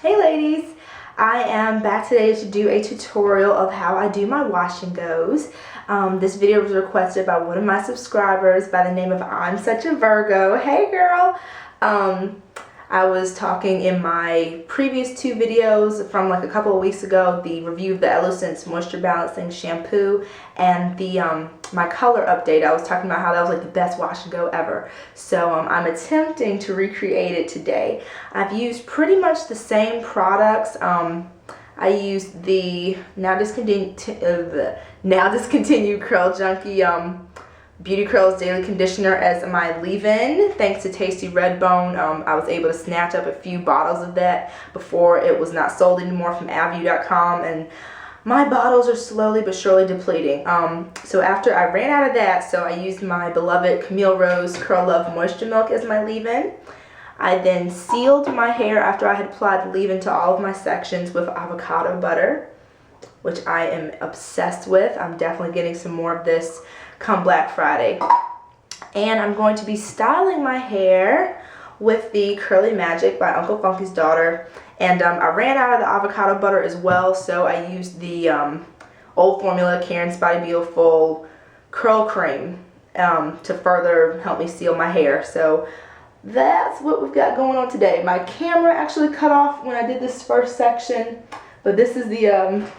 Hey ladies, I am back today to do a tutorial of how I do my wash and goes. This video was requested by one of my subscribers by the name of I'm Such a Virgo. Hey girl! I was talking in my previous two videos from like a couple of weeks ago, the review of the Elosense Moisture Balancing Shampoo and the my color update. I was talking about how that was like the best wash and go ever. So I'm attempting to recreate it today. I've used pretty much the same products. I used the now discontinued Curl Junkie Beauty Curls Daily Conditioner as my leave-in. Thanks to Tasty Redbone, I was able to snatch up a few bottles of that before it was not sold anymore from Avu.com, and my bottles are slowly but surely depleting. So after I ran out of that, so I used my beloved Camille Rose Curl Love Moisture Milk as my leave-in. I then sealed my hair after I had applied the leave-in to all of my sections with avocado butter, which I am obsessed with. I'm definitely getting some more of this come Black Friday. And I'm going to be styling my hair with the Curly Magic by Uncle Funky's Daughter. And I ran out of the avocado butter as well, so I used the old formula Karen's Body Beautiful curl cream to further help me seal my hair. So that's what we've got going on today. My camera actually cut off when I did this first section, but this is the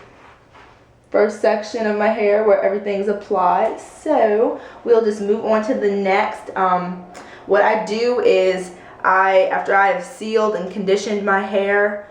first section of my hair where everything's applied. So we'll just move on to the next. What I do is after I have sealed and conditioned my hair,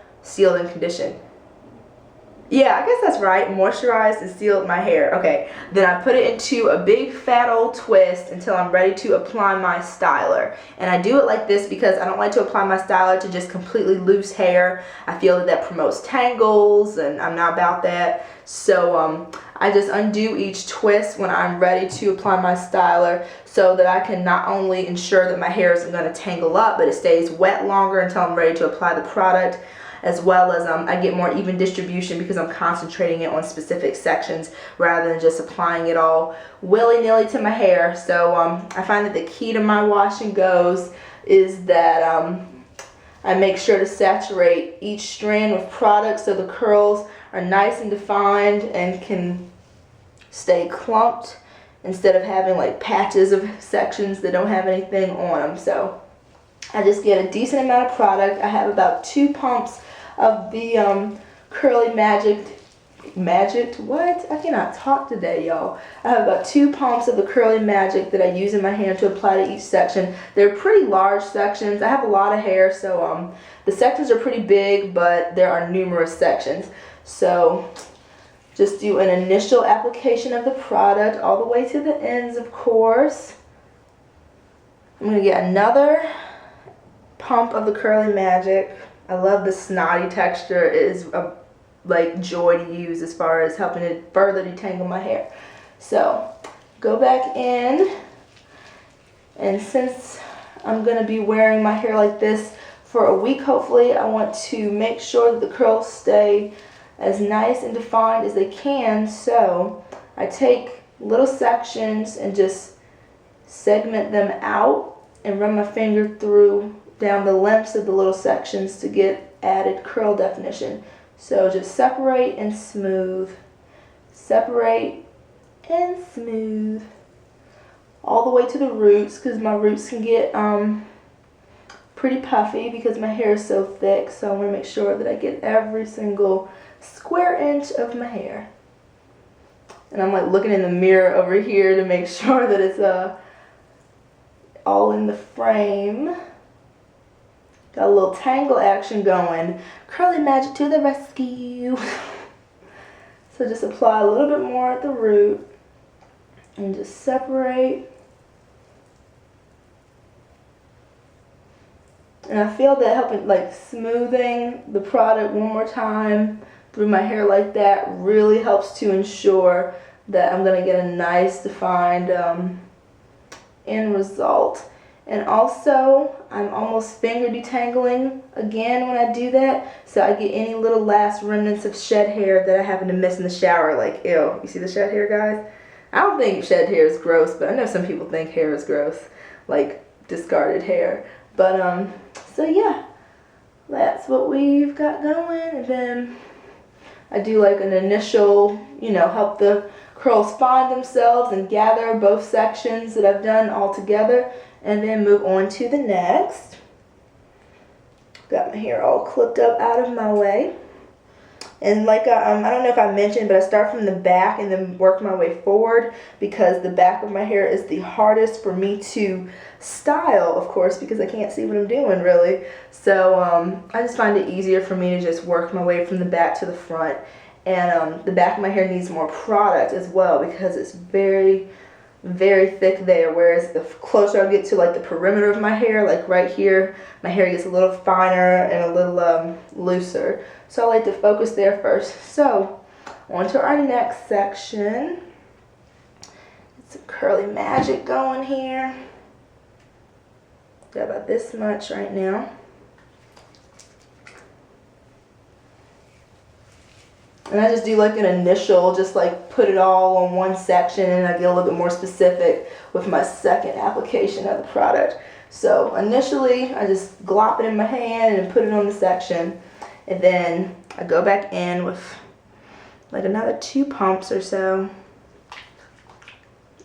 yeah, I guess that's right, moisturized and sealed my hair. Okay, then I put it into a big fat old twist until I'm ready to apply my styler. And I do it like this because I don't like to apply my styler to just completely loose hair. I feel that that promotes tangles, and I'm not about that. So I just undo each twist when I'm ready to apply my styler, so that I can not only ensure that my hair isn't going to tangle up, but it stays wet longer until I'm ready to apply the product, as well as I get more even distribution because I'm concentrating it on specific sections rather than just applying it all willy-nilly to my hair. So I find that the key to my wash and goes is that I make sure to saturate each strand with product so the curls are nice and defined and can stay clumped instead of having like patches of sections that don't have anything on them. So I just get a decent amount of product. I have about 2 pumps of the Curly Magic, what? I cannot talk today, y'all. I have about 2 pumps of the Curly Magic that I use in my hand to apply to each section. They're pretty large sections. I have a lot of hair, so the sections are pretty big, but there are numerous sections. So just do an initial application of the product all the way to the ends, of course. I'm going to get another pump of the Curly Magic. I love the snotty texture. It is a like joy to use as far as helping to further detangle my hair. So go back in, and since I'm going to be wearing my hair like this for a week hopefully, I want to make sure that the curls stay as nice and defined as they can. So I take little sections and just segment them out and run my finger through down the lengths of the little sections to get added curl definition. So just separate and smooth, separate and smooth, all the way to the roots, because my roots can get pretty puffy because my hair is so thick. So I'm going to make sure that I get every single square inch of my hair. And I'm like looking in the mirror over here to make sure that it's all in the frame. Got a little tangle action going. Curly Magic to the rescue. So just apply a little bit more at the root and just separate. And I feel that helping, like smoothing the product one more time through my hair like that really helps to ensure that I'm going to get a nice defined end result. And also, I'm almost finger detangling again when I do that, so I get any little last remnants of shed hair that I happen to miss in the shower. Like, ew, you see the shed hair, guys? I don't think shed hair is gross, but I know some people think hair is gross, like discarded hair. But, so yeah, that's what we've got going. And then I do like an initial, you know, help the curls find themselves and gather both sections that I've done all together, and then move on to the next. Got my hair all clipped up out of my way. And like I don't know if I mentioned, but I start from the back and then work my way forward because the back of my hair is the hardest for me to style, of course, because I can't see what I'm doing really. So I just find it easier for me to just work my way from the back to the front. And the back of my hair needs more product as well because it's very, very thick there, whereas the closer I get to like the perimeter of my hair, like right here, my hair gets a little finer and a little looser. So I like to focus there first. So on to our next section. It's some curly magic going here. Got about this much right now. And I just do like an initial, just like put it all on one section, and I get a little bit more specific with my second application of the product. So initially, I just glop it in my hand and put it on the section. And then I go back in with like another 2 pumps or so.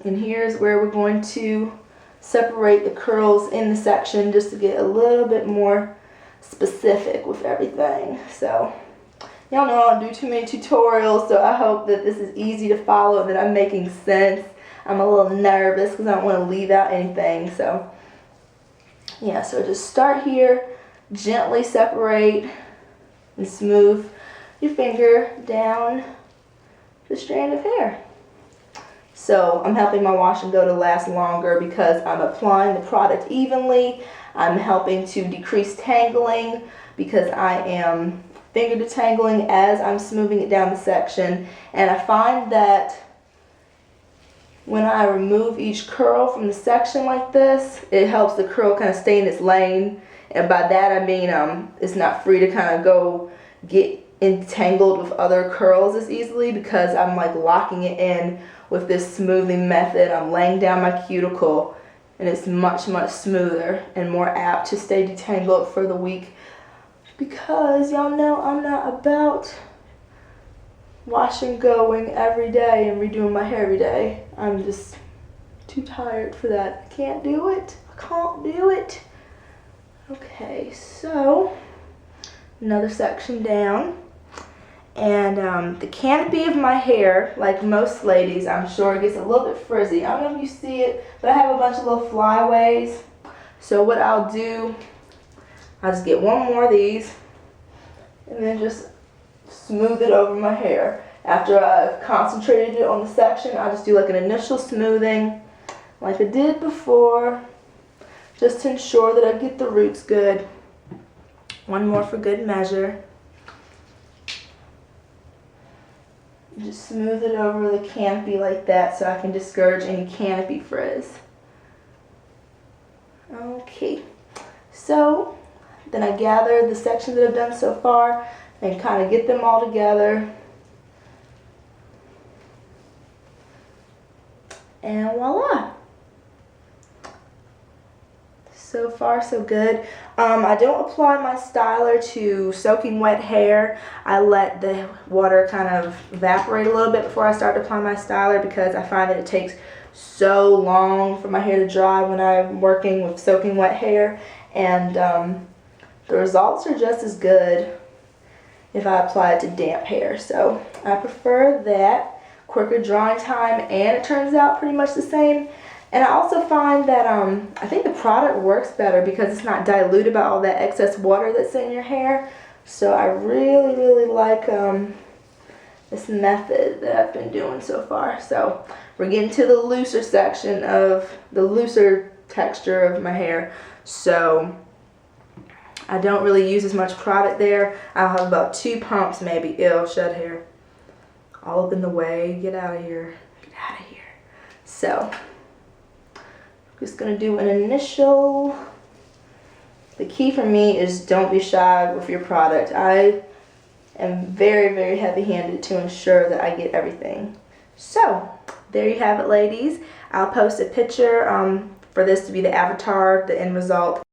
And here's where we're going to separate the curls in the section just to get a little bit more specific with everything. So y'all know I don't do too many tutorials, so I hope that this is easy to follow and that I'm making sense. I'm a little nervous because I don't want to leave out anything. So yeah, so just start here, gently separate and smooth your finger down the strand of hair. So I'm helping my wash and go to last longer because I'm applying the product evenly. I'm helping to decrease tangling because I am finger detangling as I'm smoothing it down the section. And I find that when I remove each curl from the section like this, it helps the curl kind of stay in its lane. And by that I mean it's not free to kind of go get entangled with other curls as easily because I'm like locking it in with this smoothing method. I'm laying down my cuticle and it's much, much smoother and more apt to stay detangled for the week because y'all know I'm not about washing going every day and redoing my hair every day. I'm just too tired for that. I can't do it. I can't do it. Okay, so another section down. And the canopy of my hair, like most ladies, I'm sure it gets a little bit frizzy. I don't know if you see it, but I have a bunch of little flyaways. So what I'll do, I'll just get one more of these and then just smooth it over my hair. After I've concentrated it on the section, I'll just do like an initial smoothing like I did before, just to ensure that I get the roots good. One more for good measure. Just smooth it over the canopy like that so I can discourage any canopy frizz. Okay, so then I gather the sections that I've done so far and kind of get them all together. And voila! So far so good. I don't apply my styler to soaking wet hair. I let the water kind of evaporate a little bit before I start to apply my styler because I find that it takes so long for my hair to dry when I'm working with soaking wet hair, and the results are just as good if I apply it to damp hair. So I prefer that. Quicker drying time, and it turns out pretty much the same. And I also find that I think the product works better because it's not diluted by all that excess water that's in your hair. So I really, really like this method that I've been doing so far. So we're getting to the looser section of the looser texture of my hair. So I don't really use as much product there. I'll have about 2 pumps maybe. Ew, shed hair. All up in the way. Get out of here. Get out of here. So just going to do an initial. The key for me is don't be shy with your product. I am very, very heavy-handed to ensure that I get everything. So there you have it, ladies. I'll post a picture for this to be the avatar, the end result.